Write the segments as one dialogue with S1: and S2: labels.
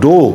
S1: 2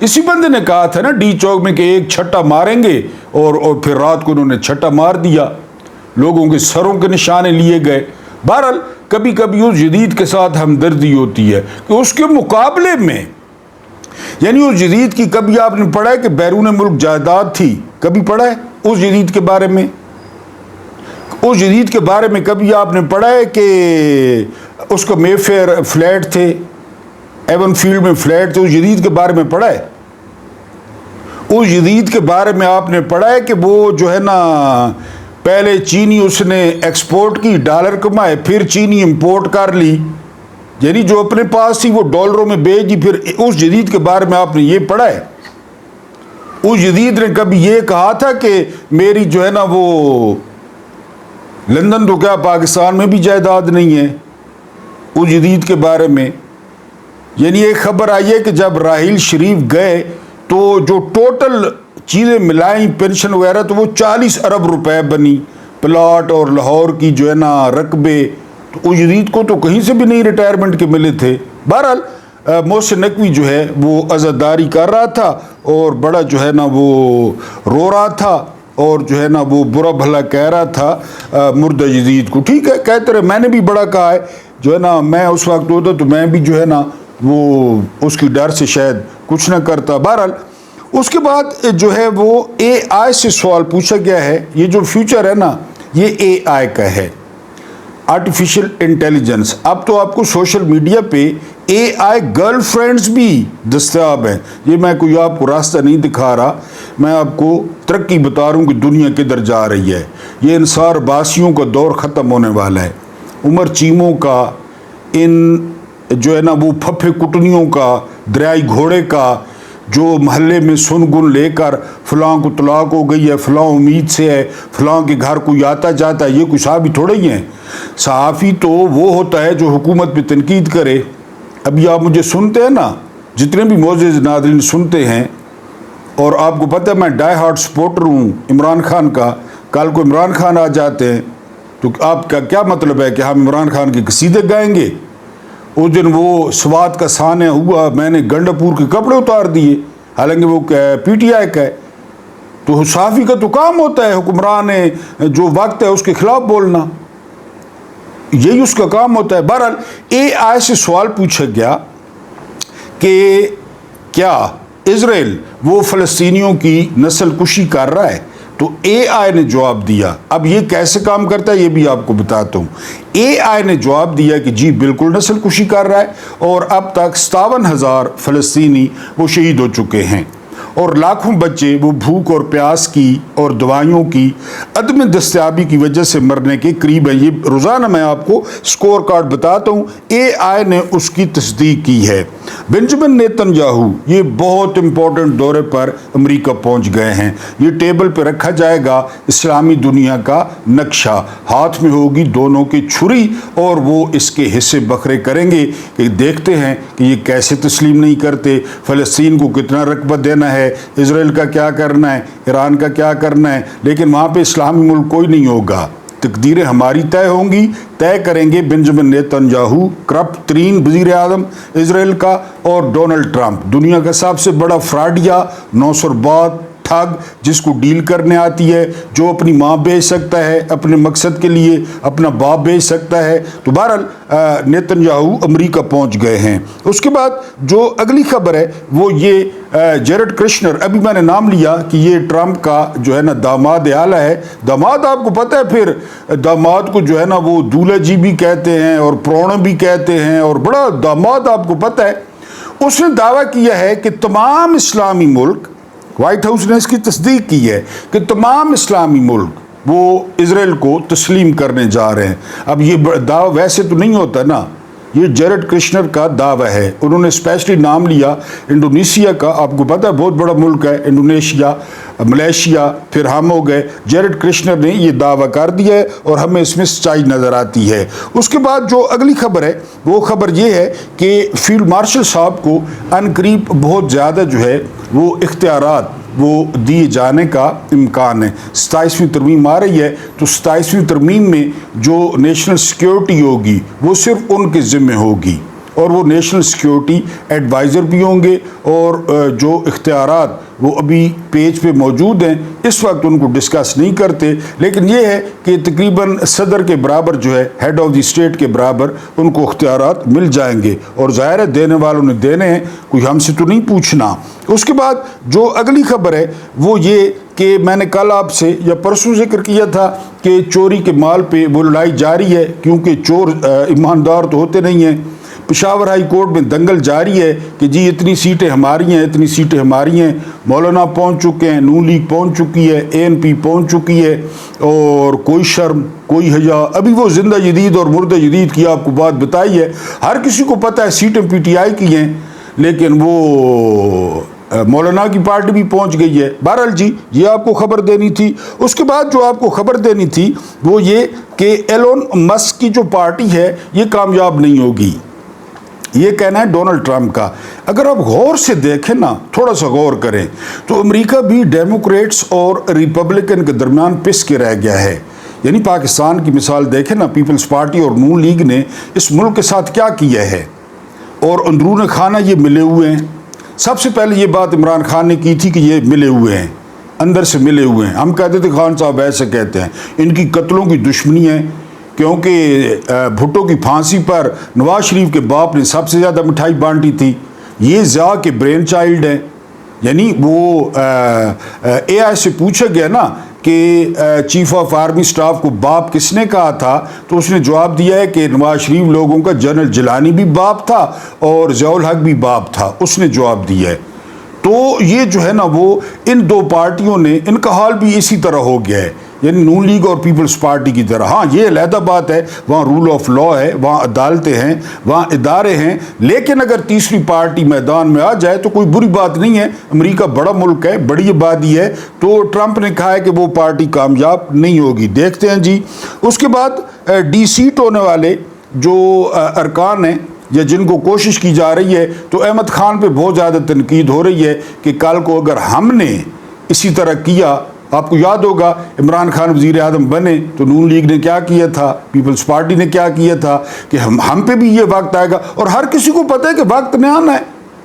S1: اسی بندے نے کہا تھا نا ڈی چوک میں کہ ایک چھٹا ماریں گے، اور پھر رات کو انہوں نے چھٹا مار دیا، لوگوں کے سروں کے نشانے لیے گئے۔ بہرحال کبھی کبھی اس جدید کے ساتھ ہمدردی ہوتی ہے کہ اس کے مقابلے میں، یعنی اس جدید کی کبھی آپ نے پڑھا ہے کہ بیرون ملک جائیداد تھی؟ کبھی پڑھا ہے اس جدید کے بارے میں؟ اس جدید کے بارے میں کبھی آپ نے پڑھا ہے کہ اس کا مے فیئر فلیٹ تھے، ایون فیلڈ میں فلیٹ تھے؟ اس جدید کے بارے میں پڑھا ہے؟ اس جدید کے بارے میں آپ نے پڑھا ہے کہ وہ جو ہے نا پہلے چینی اس نے ایکسپورٹ کی، ڈالر کمائے، پھر چینی امپورٹ کر لی، یعنی جو اپنے پاس تھی وہ ڈالروں میں بیچ دی؟ پھر اس جدید کے بارے میں آپ نے یہ پڑھا ہے؟ اس جدید نے کبھی یہ کہا تھا کہ میری جو ہے نا وہ لندن تو کیا پاکستان میں بھی جائیداد نہیں ہے؟ اس جدید کے بارے میں یعنی ایک خبر آئی ہے کہ جب راحیل شریف گئے تو جو ٹوٹل چیزیں ملائیں پینشن وغیرہ تو وہ 40 ارب روپے بنی، پلاٹ اور لاہور کی جو ہے نا رقبے، تو اس جدید کو تو کہیں سے بھی نہیں ریٹائرمنٹ کے ملے تھے۔ بہرحال محسن نقوی جو ہے وہ عزاداری کر رہا تھا اور بڑا جو ہے نا وہ رو رہا تھا اور جو ہے نا وہ برا بھلا کہہ رہا تھا مردہ جدید کو۔ ٹھیک ہے، کہتے رہے، میں نے بھی بڑا کہا ہے، جو ہے نا میں اس وقت ہوتا تو میں بھی جو ہے نا وہ اس کی ڈر سے شاید کچھ نہ کرتا۔ بہرحال اس کے بعد جو ہے وہ اے آئی سے سوال پوچھا گیا ہے۔ یہ جو فیوچر ہے نا یہ اے آئی کا ہے، آرٹیفیشل انٹیلیجنس۔ اب تو آپ کو سوشل میڈیا پہ اے آئی گرل فرینڈز بھی دستیاب ہیں۔ یہ میں کوئی آپ کو راستہ نہیں دکھا رہا، میں آپ کو ترقی بتا رہا ہوں کہ دنیا کدھر جا رہی ہے۔ یہ انصار باسیوں کا دور ختم ہونے والا ہے، عمر چیموں کا، ان جو ہے نا وہ پھپھے کٹنیوں کا، دریائی گھوڑے کا، جو محلے میں سن گن لے کر فلاں کو طلاق ہو گئی ہے، فلاں امید سے ہے، فلاں کے گھر کوئی آتا جاتا ہے، یہ کوئی صحافی تھوڑے ہی ہیں۔ صحافی تو وہ ہوتا ہے جو حکومت پہ تنقید کرے۔ ابھی آپ مجھے سنتے ہیں نا، جتنے بھی معزز ناظرین سنتے ہیں، اور آپ کو پتہ ہے میں ڈائی ہارڈ سپورٹر ہوں عمران خان کا، کل کو عمران خان آ جاتے ہیں تو آپ کا کیا مطلب ہے کہ ہم عمران خان کے قصیدے گائیں گے؟ اس دن وہ سوات کا سانحہ ہوا، میں نے گنڈاپور کے کپڑے اتار دیے، حالانکہ وہ پی ٹی آئی کا ہے۔ تو صحافی کا تو کام ہوتا ہے حکمران جو وقت ہے اس کے خلاف بولنا، یہی اس کا کام ہوتا ہے۔ بہرحال اے آئی سے سوال پوچھا گیا کہ کیا اسرائیل وہ فلسطینیوں کی نسل کشی کر رہا ہے؟ تو اے آئی نے جواب دیا۔ اب یہ کیسے کام کرتا ہے یہ بھی آپ کو بتاتا ہوں۔ اے آئی نے جواب دیا کہ جی بالکل نسل کشی کر رہا ہے، اور اب تک 57,000 فلسطینی وہ شہید ہو چکے ہیں، اور لاکھوں بچے وہ بھوک اور پیاس کی اور دوائیوں کی عدم دستیابی کی وجہ سے مرنے کے قریب ہے۔ یہ روزانہ میں آپ کو سکور کارڈ بتاتا ہوں، اے آئی نے اس کی تصدیق کی ہے۔ بنجمن نیتن یاہو یہ بہت امپورٹنٹ دورے پر امریکہ پہنچ گئے ہیں۔ یہ ٹیبل پہ رکھا جائے گا اسلامی دنیا کا نقشہ، ہاتھ میں ہوگی دونوں کی چھری، اور وہ اس کے حصے بکھرے کریں گے کہ دیکھتے ہیں کہ یہ کیسے تسلیم نہیں کرتے، فلسطین کو کتنا رقبہ دینا ہے، اسرائیل کا کیا کرنا ہے، ایران کا کیا کرنا ہے، لیکن وہاں پہ اسلامی ملک کوئی نہیں ہوگا۔ تقدیریں ہماری طے ہوں گی، طے کریں گے بنجمن نیتن یاہو، کرپٹ ترین وزیر اعظم اسرائیل کا، اور ڈونلڈ ٹرمپ، دنیا کا سب سے بڑا فراڈیا، نوسربات، ٹھگ، جس کو ڈیل کرنے آتی ہے، جو اپنی ماں بیچ سکتا ہے اپنے مقصد کے لیے، اپنا باپ بیچ سکتا ہے۔ تو بہرحال نیتن یاہو امریکہ پہنچ گئے ہیں۔ اس کے بعد جو اگلی خبر ہے وہ یہ جیرڈ کرشنر، ابھی میں نے نام لیا کہ یہ ٹرمپ کا جو ہے نا داماد اعلیٰ ہے۔ داماد آپ کو پتہ ہے، پھر داماد کو جو ہے نا وہ دولہا جی بھی کہتے ہیں اور پروڑ بھی کہتے ہیں، اور بڑا داماد آپ کو پتہ ہے۔ اس نے دعویٰ کیا ہے کہ تمام اسلامی ملک، وائٹ ہاؤس نے اس کی تصدیق کی ہے کہ تمام اسلامی ملک وہ اسرائیل کو تسلیم کرنے جا رہے ہیں۔ اب یہ دعویٰ ویسے تو نہیں ہوتا نا، یہ جیرڈ کرشنر کا دعویٰ ہے۔ انہوں نے اسپیشلی نام لیا انڈونیشیا کا، آپ کو پتہ ہے بہت بڑا ملک ہے انڈونیشیا، ملیشیا، پھر ہم ہو گئے۔ جیرڈ کرشنر نے یہ دعویٰ کر دیا ہے اور ہمیں اس میں سچائی نظر آتی ہے۔ اس کے بعد جو اگلی خبر ہے وہ خبر یہ ہے کہ فیلڈ مارشل صاحب کو عنقریب بہت زیادہ جو ہے وہ اختیارات وہ دیے جانے کا امکان ہے۔ 27ویں ترمیم آ رہی ہے تو 27ویں ترمیم میں جو نیشنل سیکیورٹی ہوگی وہ صرف ان کے ذمہ ہوگی۔ اور وہ نیشنل سیکیورٹی ایڈوائزر بھی ہوں گے، اور جو اختیارات وہ ابھی پیج پہ موجود ہیں اس وقت ان کو ڈسکس نہیں کرتے، لیکن یہ ہے کہ تقریباً صدر کے برابر جو ہے، ہیڈ آف دی اسٹیٹ کے برابر ان کو اختیارات مل جائیں گے، اور ظاہر ہے دینے والوں نے دینے ہیں، کوئی ہم سے تو نہیں پوچھنا۔ اس کے بعد جو اگلی خبر ہے وہ یہ کہ میں نے کل آپ سے یا پرسوں ذکر کیا تھا کہ چوری کے مال پہ وہ لڑائی جاری ہے، کیونکہ چور ایماندار تو ہوتے نہیں ہیں۔ پشاور ہائی کورٹ میں دنگل جاری ہے کہ جی اتنی سیٹیں ہماری ہیں، اتنی سیٹیں ہماری ہیں، مولانا پہنچ چکے ہیں، نون لیگ پہنچ چکی ہے، ANP پہنچ چکی ہے، اور کوئی شرم کوئی حیا۔ ابھی وہ زندہ جدید اور مردہ جدید کی آپ کو بات بتائی ہے، ہر کسی کو پتہ ہے سیٹیں PTI کی ہیں، لیکن وہ مولانا کی پارٹی بھی پہنچ گئی ہے۔ بہرحال جی یہ آپ کو خبر دینی تھی۔ اس کے بعد جو آپ کو خبر دینی تھی وہ یہ کہ ایلون مسک کی جو پارٹی ہے یہ کامیاب نہیں ہوگی، یہ کہنا ہے ڈونلڈ ٹرمپ کا۔ اگر آپ غور سے دیکھیں نا، تھوڑا سا غور کریں تو امریکہ بھی ڈیموکریٹس اور ریپبلکن کے درمیان پس کے رہ گیا ہے۔ یعنی پاکستان کی مثال دیکھیں نا، پیپلز پارٹی اور نون لیگ نے اس ملک کے ساتھ کیا کیا ہے، اور اندرون خانہ یہ ملے ہوئے ہیں۔ سب سے پہلے یہ بات عمران خان نے کی تھی کہ یہ ملے ہوئے ہیں، اندر سے ملے ہوئے ہیں۔ ہم کہتے تھے خان صاحب ایسے کہتے ہیں، ان کی قتلوں کی دشمنی ہے، کیونکہ بھٹو کی پھانسی پر نواز شریف کے باپ نے سب سے زیادہ مٹھائی بانٹی تھی۔ یہ ضیاء کے برین چائلڈ ہیں، یعنی وہ AI سے پوچھا گیا نا کہ چیف آف آرمی سٹاف کو باپ کس نے کہا تھا، تو اس نے جواب دیا ہے کہ نواز شریف لوگوں کا جنرل جیلانی بھی باپ تھا اور ضیاء الحق بھی باپ تھا، اس نے جواب دیا ہے۔ تو یہ جو ہے نا وہ ان دو پارٹیوں نے، ان کا حال بھی اسی طرح ہو گیا ہے، یعنی نون لیگ اور پیپلز پارٹی کی طرح۔ ہاں یہ علیحدہ بات ہے، وہاں رول آف لا ہے، وہاں عدالتیں ہیں، وہاں ادارے ہیں، لیکن اگر تیسری پارٹی میدان میں آ جائے تو کوئی بری بات نہیں ہے۔ امریکہ بڑا ملک ہے، بڑی آبادی ہے، تو ٹرمپ نے کہا ہے کہ وہ پارٹی کامیاب نہیں ہوگی۔ دیکھتے ہیں جی۔ اس کے بعد ڈی سیٹ ہونے والے جو ارکان ہیں یا جن کو کوشش کی جا رہی ہے، تو احمد خان پہ بہت زیادہ تنقید ہو رہی ہے کہ کل کو اگر ہم نے اسی طرح کیا، آپ کو یاد ہوگا عمران خان وزیر اعظم بنے تو نون لیگ نے کیا کیا تھا، پیپلز پارٹی نے کیا کیا تھا کہ ہم پہ بھی یہ وقت آئے گا، اور ہر کسی کو پتہ ہے کہ وقت نے آنا ہے،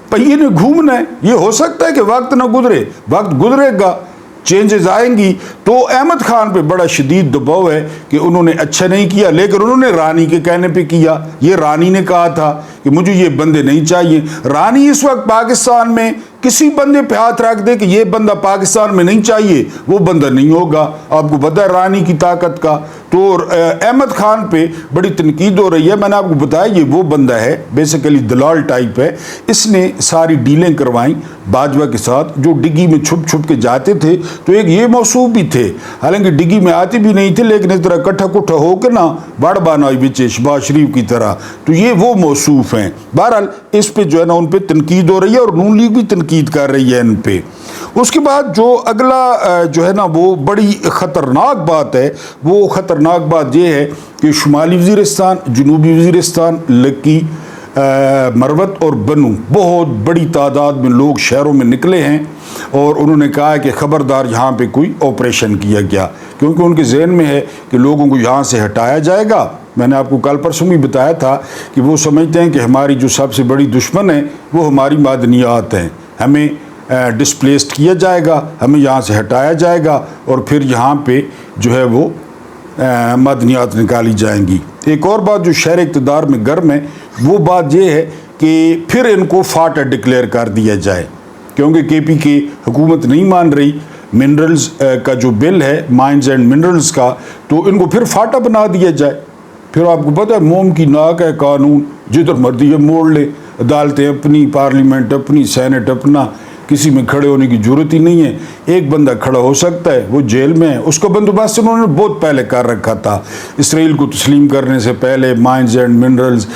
S1: پہیے نے گھومنا ہے۔ یہ ہو سکتا ہے کہ وقت نہ گزرے، وقت گزرے گا، چینجز آئیں گی۔ تو احمد خان پہ بڑا شدید دباؤ ہے کہ انہوں نے اچھا نہیں کیا، لیکن انہوں نے رانی کے کہنے پہ کیا۔ یہ رانی نے کہا تھا کہ مجھے یہ بندے نہیں چاہیے۔ رانی اس وقت پاکستان میں کسی بندے پہ ہاتھ رکھ دے کہ یہ بندہ پاکستان میں نہیں چاہیے، وہ بندہ نہیں ہوگا۔ آپ کو پتہ ہے رانی کی طاقت کا۔ تو احمد خان پہ بڑی تنقید ہو رہی ہے۔ میں نے آپ کو بتایا یہ وہ بندہ ہے، بیسیکلی دلال ٹائپ ہے۔ اس نے ساری ڈیلیں کروائیں باجوہ کے ساتھ، جو ڈگی میں چھپ چھپ کے جاتے تھے، تو ایک یہ موصوف بھی تھے، حالانکہ ڈگی میں آتے بھی نہیں تھے، لیکن اس طرح کٹھا کٹھا ہو کے نا بڑ بانائی بچے شہباز شریف کی طرح، تو یہ وہ موصوف ہیں۔ بہرحال اس پہ جو ہے نا ان پہ تنقید ہو رہی ہے، اور نون لیگ بھی تنقید کر رہی ہے ان پہ۔ اس کے بعد جو اگلا جو ہے نا وہ بڑی خطرناک بات ہے، وہ خطرناک بات یہ ہے کہ شمالی وزیرستان، جنوبی وزیرستان، لکی، مروت اور بنو، بہت بڑی تعداد میں لوگ شہروں میں نکلے ہیں، اور انہوں نے کہا ہے کہ خبردار یہاں پہ کوئی آپریشن کیا گیا، کیونکہ ان کے ذہن میں ہے کہ لوگوں کو یہاں سے ہٹایا جائے گا۔ میں نے آپ کو کل پرسوں بھی بتایا تھا کہ وہ سمجھتے ہیں کہ ہماری جو سب سے بڑی دشمن ہے وہ ہماری معدنیات ہیں، ہمیں ڈسپلیسڈ کیا جائے گا، ہمیں یہاں سے ہٹایا جائے گا، اور پھر یہاں پہ جو ہے وہ معدنیات نکالی جائیں گی۔ ایک اور بات جو شہر اقتدار میں گرم ہے، وہ بات یہ ہے کہ پھر ان کو فاٹا ڈکلیئر کر دیا جائے، کیونکہ KP کی حکومت نہیں مان رہی منرلز کا جو بل ہے، مائنز اینڈ منرلز کا، تو ان کو پھر فاٹا بنا دیا جائے۔ پھر آپ کو پتہ ہے موم کی ناک ہے قانون، جدھر مرضی ہے موڑ لے، عدالتیں اپنی، پارلیمنٹ اپنی، سینٹ اپنا، کسی میں کھڑے ہونے کی ضرورت ہی نہیں ہے۔ ایک بندہ کھڑا ہو سکتا ہے، وہ جیل میں ہے، اس کا بندوبست انہوں نے بہت پہلے کر رکھا تھا، اسرائیل کو تسلیم کرنے سے پہلے، مائنز اینڈ منرلز،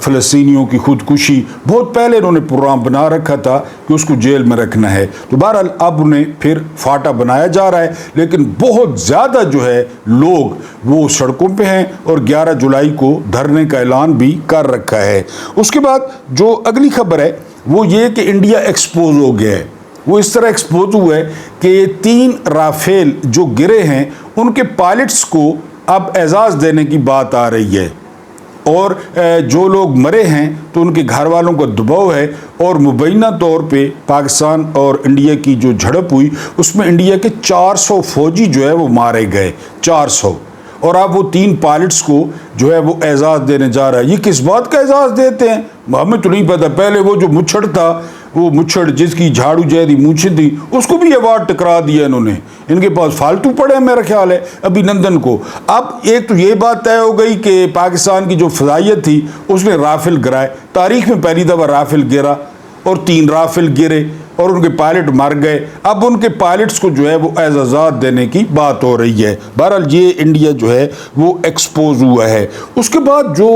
S1: فلسطینیوں کی خودکشی، بہت پہلے انہوں نے پروگرام بنا رکھا تھا کہ اس کو جیل میں رکھنا ہے۔ تو بہرحال اب انہیں پھر فاٹا بنایا جا رہا ہے، لیکن بہت زیادہ جو ہے لوگ وہ سڑکوں پہ ہیں، اور 11 جولائی کو دھرنے کا اعلان بھی کر رکھا ہے۔ اس کے بعد جو اگلی خبر ہے وہ یہ کہ انڈیا ایکسپوز ہو گیا ہے۔ وہ اس طرح ایکسپوز ہوا ہے کہ 3 رافیل جو گرے ہیں ان کے پائلٹس کو اب اعزاز دینے کی بات آ رہی ہے۔ اور جو لوگ مرے ہیں تو ان کے گھر والوں کا دباؤ ہے، اور مبینہ طور پہ پاکستان اور انڈیا کی جو جھڑپ ہوئی اس میں انڈیا کے 400 فوجی جو ہے وہ مارے گئے، 400، اور آپ وہ 3 پائلٹس کو جو ہے وہ اعزاز دینے جا رہا ہے۔ یہ کس بات کا اعزاز دیتے ہیں ہمیں تو نہیں پتہ۔ پہلے وہ جو مچھڑ تھا، وہ مچھڑ جس کی جھاڑو جیسی مونچھیں تھی، اس کو بھی ایوارڈ ٹکرا دیا انہوں نے، ان کے پاس فالتو پڑے ہیں میرا خیال ہے ابھی نندن کو۔ اب ایک تو یہ بات طے ہو گئی کہ پاکستان کی جو فضائیت تھی اس نے رافل گرائے، تاریخ میں پہلی دفعہ رافل گرا اور 3 رافل گرے اور ان کے پائلٹ مر گئے۔ اب ان کے پائلٹس کو جو ہے وہ اعزازات دینے کی بات ہو رہی ہے۔ بہرحال یہ انڈیا جو ہے وہ ایکسپوز ہوا ہے۔ اس کے بعد جو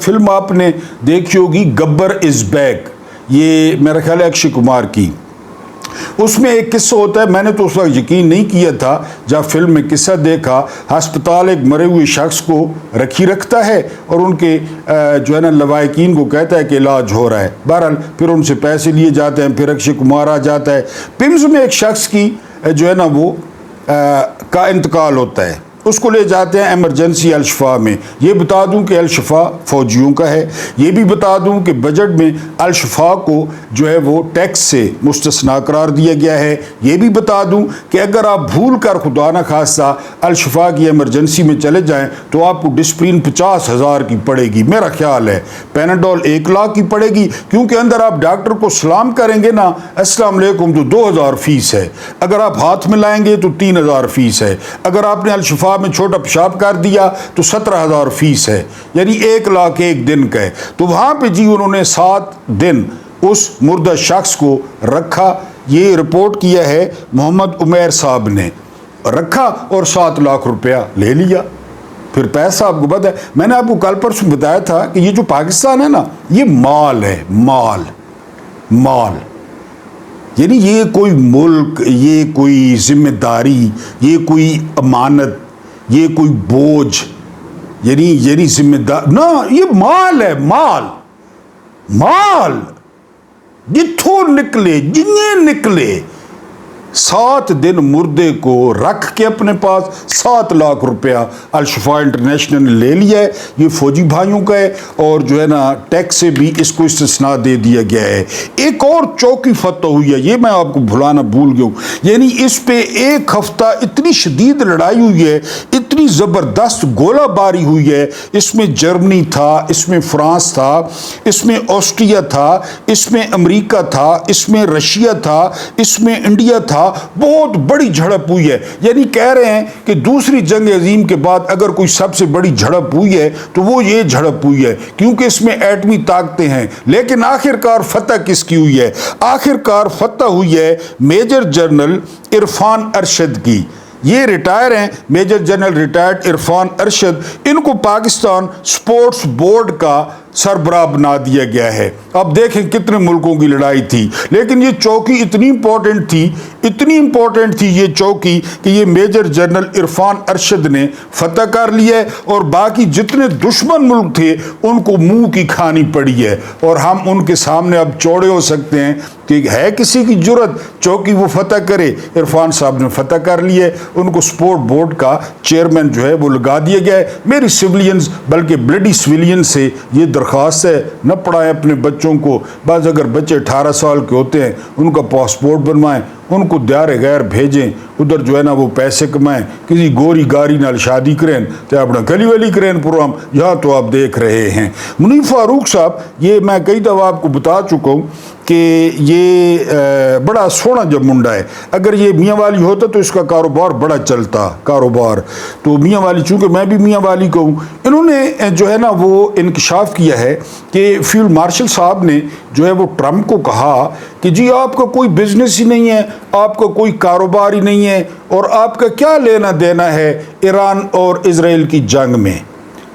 S1: فلم آپ نے دیکھی ہوگی گبر از بیک، یہ میرا خیال ہے اکشے کمار کی، اس میں ایک قصہ ہوتا ہے، میں نے تو اس وقت یقین نہیں کیا تھا جب فلم میں قصہ دیکھا۔ ہسپتال ایک مرے ہوئے شخص کو رکھتا ہے اور ان کے جو ہے نا لوائقین کو کہتا ہے کہ علاج ہو رہا ہے۔ بہرحال پھر ان سے پیسے لیے جاتے ہیں، پھر اکشے کمار آ جاتا ہے۔ پمز میں ایک شخص کی جو ہے نا وہ کا انتقال ہوتا ہے، اس کو لے جاتے ہیں ایمرجنسی الشفا میں۔ یہ بتا دوں کہ الشفا فوجیوں کا ہے، یہ بھی بتا دوں کہ بجٹ میں الشفا کو جو ہے وہ ٹیکس سے مستثنا قرار دیا گیا ہے۔ یہ بھی بتا دوں کہ اگر آپ بھول کر خدا نہ خواستہ الشفا کی ایمرجنسی میں چلے جائیں تو آپ کو ڈسپلین 50,000 کی پڑے گی، میرا خیال ہے پیناڈول 1 لاکھ کی پڑے گی، کیونکہ اندر آپ ڈاکٹر کو سلام کریں گے نا السلام علیکم تو 2,000 فیس ہے، اگر آپ ہاتھ میں لائیں گے تو 3,000 فیس ہے، اگر آپ نے الشفا میں چھوٹا پیشاب کر دیا تو 17,000 فیس ہے، یعنی 1 لاکھ ایک دن کا ہے۔ تو وہاں پہ جی انہوں نے 7 دن اس مردہ شخص کو رکھا، یہ رپورٹ کیا ہے محمد عمیر صاحب نے، رکھا اور 7 لاکھ روپیہ لے لیا۔ پھر پیسہ آپ کو پتہ ہے، میں نے آپ کو کل پرسوں بتایا تھا کہ یہ جو پاکستان ہے نا یہ مال ہے، مال، یعنی یہ کوئی ملک، یہ کوئی ذمہ داری، یہ کوئی امانت، یہ کوئی بوجھ، یعنی ذمہ دار نہ، یہ مال ہے، مال جتھوں نکلے جنہیں نکلے، 7 دن مردے کو رکھ کے اپنے پاس 7 لاکھ روپیہ الشفا انٹرنیشنل نے لے لیا ہے۔ یہ فوجی بھائیوں کا ہے اور جو ہے نا ٹیکس سے بھی اس کو استثناء دے دیا گیا ہے۔ ایک اور چوکی فتح ہوئی ہے، یہ میں آپ کو بھلانا بھول گیا ہوں، یعنی اس پہ 1 ہفتہ اتنی شدید لڑائی ہوئی ہے، اتنی زبردست گولہ باری ہوئی ہے، اس میں جرمنی تھا، اس میں فرانس تھا، اس میں آسٹریا تھا، اس میں امریکہ تھا، اس میں رشیا تھا، اس میں انڈیا تھا، بہت بڑی جھڑپ ہوئی ہے۔ یعنی کہہ رہے ہیں کہ دوسری جنگ عظیم کے بعد اگر کوئی سب سے بڑی جھڑپ ہوئی ہے تو وہ یہ جھڑپ ہوئی ہے، کیونکہ اس میں ایٹمی طاقتیں ہیں۔ لیکن آخر کار فتح کس کی ہوئی ہے؟ آخر کار فتح ہوئی ہے میجر جنرل عرفان ارشد کی۔ یہ ریٹائر ہیں، major general retired Irfan Arshad, ان کو پاکستان سپورٹس بورڈ کا سربراہ بنا دیا گیا ہے۔ اب دیکھیں کتنے ملکوں کی لڑائی تھی، لیکن یہ چوکی اتنی امپورٹنٹ تھی یہ چوکی کہ یہ میجر جنرل عرفان ارشد نے فتح کر لیا ہے، اور باقی جتنے دشمن ملک تھے ان کو منہ کی کھانی پڑی ہے، اور ہم ان کے سامنے اب چوڑے ہو سکتے ہیں کہ ہے کسی کی جرت چوکی وہ فتح کرے۔ عرفان صاحب نے فتح کر لی ہے، ان کو سپورٹ بورڈ کا چیئرمین جو ہے وہ لگا دیا گیا ہے۔ میری سویلینز بلکہ بلڈی سویلین سے یہ درخواست ہے، نہ پڑھائیں اپنے بچوں کو، بعض اگر بچے 18 سال کے ہوتے ہیں ان کا پاسپورٹ بنوائیں، ان کو دیار غیر بھیجیں، ادھر جو ہے نا وہ پیسے کمائیں، کسی گوری گاری نال شادی کریں تو اپنا گلی ولی کریں پروگرام، یہاں تو آپ دیکھ رہے ہیں۔ منیف فاروق صاحب، یہ میں کئی دفعہ آپ کو بتا چکا ہوں کہ یہ بڑا سونا جب منڈا ہے، اگر یہ میاں والی ہوتا تو اس کا کاروبار بڑا چلتا کاروبار، تو میاں والی چونکہ میں بھی میاں والی کو ہوں، انہوں نے جو ہے نا وہ انکشاف کیا ہے کہ فیلڈ مارشل صاحب نے جو ہے وہ ٹرمپ کو کہا کہ جی آپ کا کوئی بزنس ہی نہیں ہے، آپ کا کوئی کاروبار ہی نہیں ہے، اور آپ کا کیا لینا دینا ہے ایران اور اسرائیل کی جنگ میں۔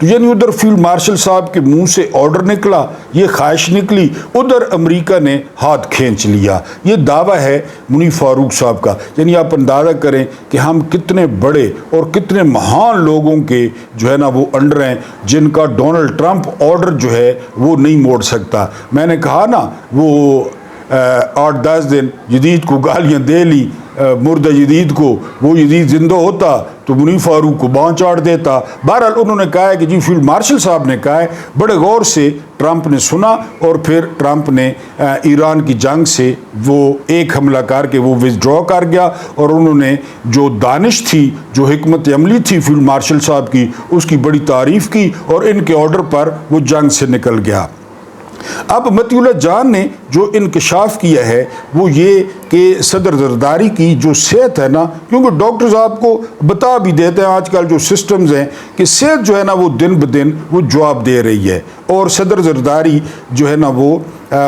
S1: تو یعنی ادھر فیلڈ مارشل صاحب کے منہ سے آرڈر نکلا، یہ خواہش نکلی، ادھر امریکہ نے ہاتھ کھینچ لیا۔ یہ دعویٰ ہے منیف فاروق صاحب کا۔ یعنی آپ اندازہ کریں کہ ہم کتنے بڑے اور کتنے مہان لوگوں کے جو ہے نا وہ انڈر ہیں، جن کا ڈونلڈ ٹرمپ آرڈر جو ہے وہ نہیں موڑ سکتا۔ میں نے کہا نا وہ 8-10 دن جدید کو گالیاں دے لی، مردہ جدید کو، وہ جدید زندہ ہوتا تو منیر فاروق کو باں چاڑ دیتا۔ بہرحال انہوں نے کہا ہے کہ جی فیلڈ مارشل صاحب نے کہا ہے، بڑے غور سے ٹرمپ نے سنا اور پھر ٹرمپ نے ایران کی جنگ سے وہ ایک حملہ کر کے وہ وِزڈرا کر گیا، اور انہوں نے جو دانش تھی، جو حکمت عملی تھی فیلڈ مارشل صاحب کی، اس کی بڑی تعریف کی اور ان کے آرڈر پر وہ جنگ سے نکل گیا۔ اب مطیع اللہ جان نے جو انکشاف کیا ہے وہ یہ کہ صدر زرداری کی جو صحت ہے نا، کیونکہ ڈاکٹرز آپ کو بتا بھی دیتے ہیں آج کل جو سسٹمز ہیں کہ صحت جو ہے نا وہ دن بدن وہ جواب دے رہی ہے، اور صدر زرداری جو ہے نا وہ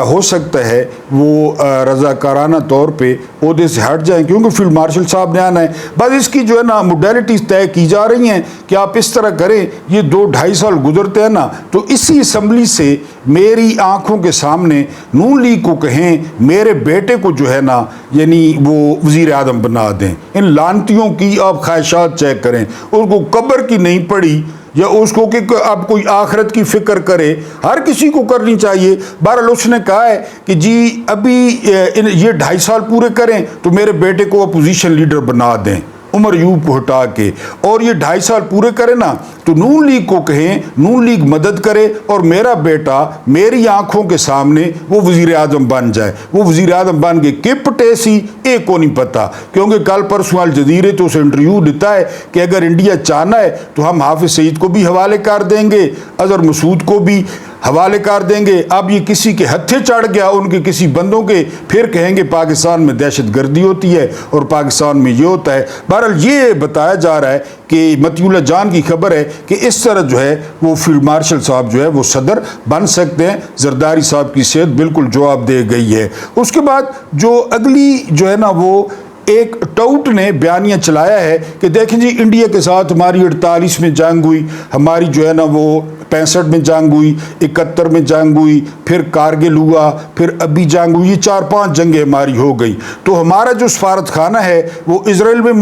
S1: ہو سکتا ہے وہ رضاکارانہ طور پہ عہدے سے ہٹ جائیں، کیونکہ فیلڈ مارشل صاحب نے آنا ہے۔ بس اس کی جو ہے نا موڈیلٹیز طے کی جا رہی ہیں کہ آپ اس طرح کریں۔ یہ 2-2.5 سال گزرتے ہیں نا، تو اسی اسمبلی سے میری آنکھوں کے سامنے نون لیگ کو کہیں میرے بیٹے کو جو ہے نا یعنی وہ وزیر اعظم بنا دیں۔ ان لانتیوں کی آپ خواہشات چیک کریں، اس کو قبر کی نہیں پڑی یا اس کو کہ آپ کوئی آخرت کی فکر کرے، ہر کسی کو کرنی چاہیے۔ بہرحال اس نے کہا ہے کہ جی ابھی یہ 2.5 سال پورے کریں تو میرے بیٹے کو اپوزیشن لیڈر بنا دیں، عمر ایوب کو ہٹا کے، اور یہ 2.5 سال پورے کرے نا تو نون لیگ کو کہیں نون لیگ مدد کرے اور میرا بیٹا میری آنکھوں کے سامنے وہ وزیر اعظم بن جائے۔ وہ وزیر اعظم بن کے کپٹے سی ایک کو نہیں پتا، کیونکہ کل پرسوں الجزیرے تو اسے انٹرویو دیتا ہے کہ اگر انڈیا چاہنا ہے تو ہم حافظ سعید کو بھی حوالے کر دیں گے، اظہر مسعود کو بھی حوالے کر دیں گے۔ اب یہ کسی کے ہتھے چڑھ گیا، ان کے کسی بندوں کے، پھر کہیں گے پاکستان میں دہشت گردی ہوتی ہے اور پاکستان میں یہ ہوتا ہے۔ بہرحال یہ بتایا جا رہا ہے کہ مطیع اللہ جان کی خبر ہے کہ اس طرح جو ہے وہ فیلڈ مارشل صاحب جو ہے وہ صدر بن سکتے ہیں۔ زرداری صاحب کی صحت بالکل جواب دے گئی ہے۔ اس کے بعد جو اگلی جو ہے نا وہ ایک ٹاؤٹ نے بیانیہ چلایا ہے کہ دیکھیں جی انڈیا کے ساتھ ہماری 48 میں جنگ ہوئی، ہماری جو ہے نا وہ 65 میں جنگ ہوئی، 71 میں جنگ ہوئی، پھر کارگل ہوا، پھر ابھی جنگ ہوئی، یہ 4-5 جنگیں ہماری ہو گئی، تو ہمارا جو سفارت خانہ ہے وہ اسرائیل میں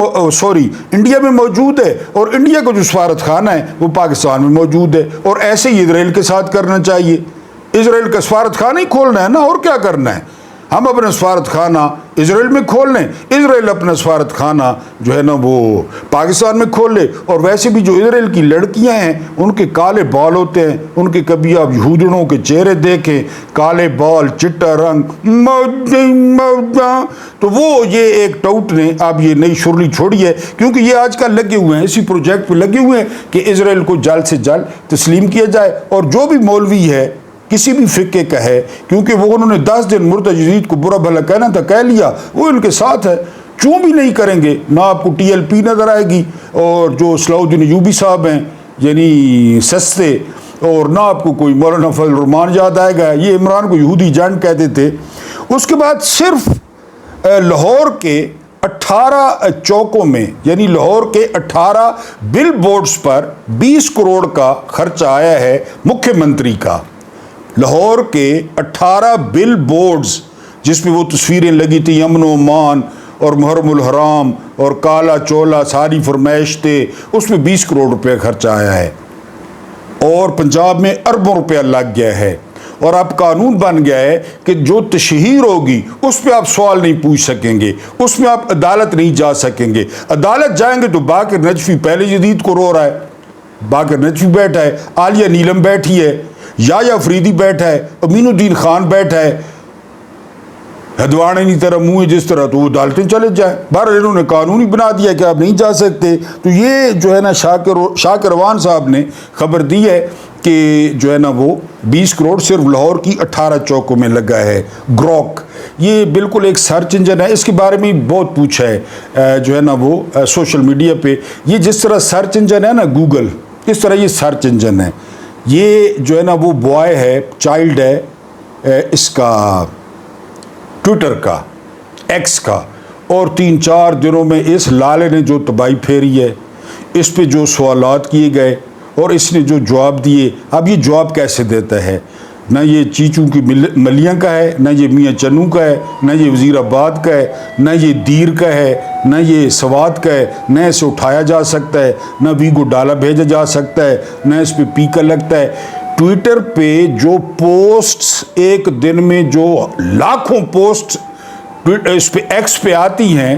S1: انڈیا میں موجود ہے، اور انڈیا کا جو سفارت خانہ ہے وہ پاکستان میں موجود ہے، اور ایسے ہی اسرائیل کے ساتھ کرنا چاہیے۔ اسرائیل کا سفارت خانہ ہی کھولنا ہے نا، اور کیا کرنا ہے؟ ہم اپنا سفارت خانہ اسرائیل میں کھول لیں، اسرائیل اپنا سفارت خانہ جو ہے نا وہ پاکستان میں کھول لے۔ اور ویسے بھی جو اسرائیل کی لڑکیاں ہیں ان کے کالے بال ہوتے ہیں، ان کے کبھی آپ یہودڑوں کے چہرے دیکھیں، کالے بال، چٹا رنگ، تو وہ یہ ایک ٹاؤٹ نے اب یہ نئی شرلی چھوڑی ہے، کیونکہ یہ آج کل لگے ہوئے ہیں اسی پروجیکٹ پہ لگے ہوئے ہیں کہ اسرائیل کو جلد سے جلد تسلیم کیا جائے۔ اور جو بھی مولوی ہے کسی بھی فقہ کا ہے، کیونکہ وہ انہوں نے 10 دن مرتضی یزید کو برا بھلا کہنا تھا، کہہ لیا، وہ ان کے ساتھ ہے، چوں بھی نہیں کریں گے، نہ آپ کو ٹی ایل پی نظر آئے گی، اور جو صلاح الدین ایوبی صاحب ہیں یعنی سستے، اور نہ آپ کو کوئی مولانا فضل الرحمان یاد آئے گا، یہ عمران کو یہودی جنگ کہتے تھے۔ اس کے بعد صرف لاہور کے 18 چوکوں میں یعنی لاہور کے 18 بل بورڈز پر 20 کروڑ کا خرچہ آیا ہے مکھیہ منتری کا۔ لاہور کے 18 بل بورڈز جس میں وہ تصویریں لگی تھیں امن و امان اور محرم الحرام اور کالا چولا ساری فرمائشتیں، اس میں 20 کروڑ روپے خرچہ آیا ہے، اور پنجاب میں اربوں روپیہ لگ گیا ہے۔ اور اب قانون بن گیا ہے کہ جو تشہیر ہوگی اس پہ آپ سوال نہیں پوچھ سکیں گے، اس میں آپ عدالت نہیں جا سکیں گے۔ عدالت جائیں گے تو باقر نجفی پہلے جدید کو رو رہا ہے، باقر نجفی بیٹھا ہے، عالیہ نیلم بیٹھی ہے، یا فریدی بیٹھا ہے، امین الدین خان بیٹھا ہے، ہدوانے نہیں طرح منہ جس طرح، تو وہ عدالتیں چلے جائیں۔ بہرحال انہوں نے قانون ہی بنا دیا کہ آپ نہیں جا سکتے۔ تو یہ جو ہے نا شاکر روان صاحب نے خبر دی ہے کہ جو ہے نا وہ 20 کروڑ صرف لاہور کی 18 چوکوں میں لگا ہے۔ گروک یہ بالکل ایک سرچ انجن ہے، اس کے بارے میں بہت پوچھا ہے جو ہے نا وہ سوشل میڈیا پہ۔ یہ جس طرح سرچ انجن ہے نا گوگل، اس طرح یہ سرچ انجن ہے۔ یہ جو ہے نا وہ بوائے ہے، چائلڈ ہے اس کا ٹویٹر کا، ایکس کا، اور 3-4 دنوں میں اس لالے نے جو تباہی پھیری ہے، اس پہ جو سوالات کیے گئے اور اس نے جو جواب دیے، اب یہ جواب کیسے دیتا ہے؟ نہ یہ چیچو کی ملیاں کا ہے، نہ یہ میاں چنو کا ہے، نہ یہ وزیر آباد کا ہے، نہ یہ دیر کا ہے، نہ یہ سوات کا ہے، نہ اسے اٹھایا جا سکتا ہے، نہ ویگو ڈالا بھیجا جا سکتا ہے، نہ اس پہ پی کا لگتا ہے۔ ٹویٹر پہ جو پوسٹس ایک دن میں جو لاکھوں پوسٹ اس پہ ایکس پہ آتی ہیں،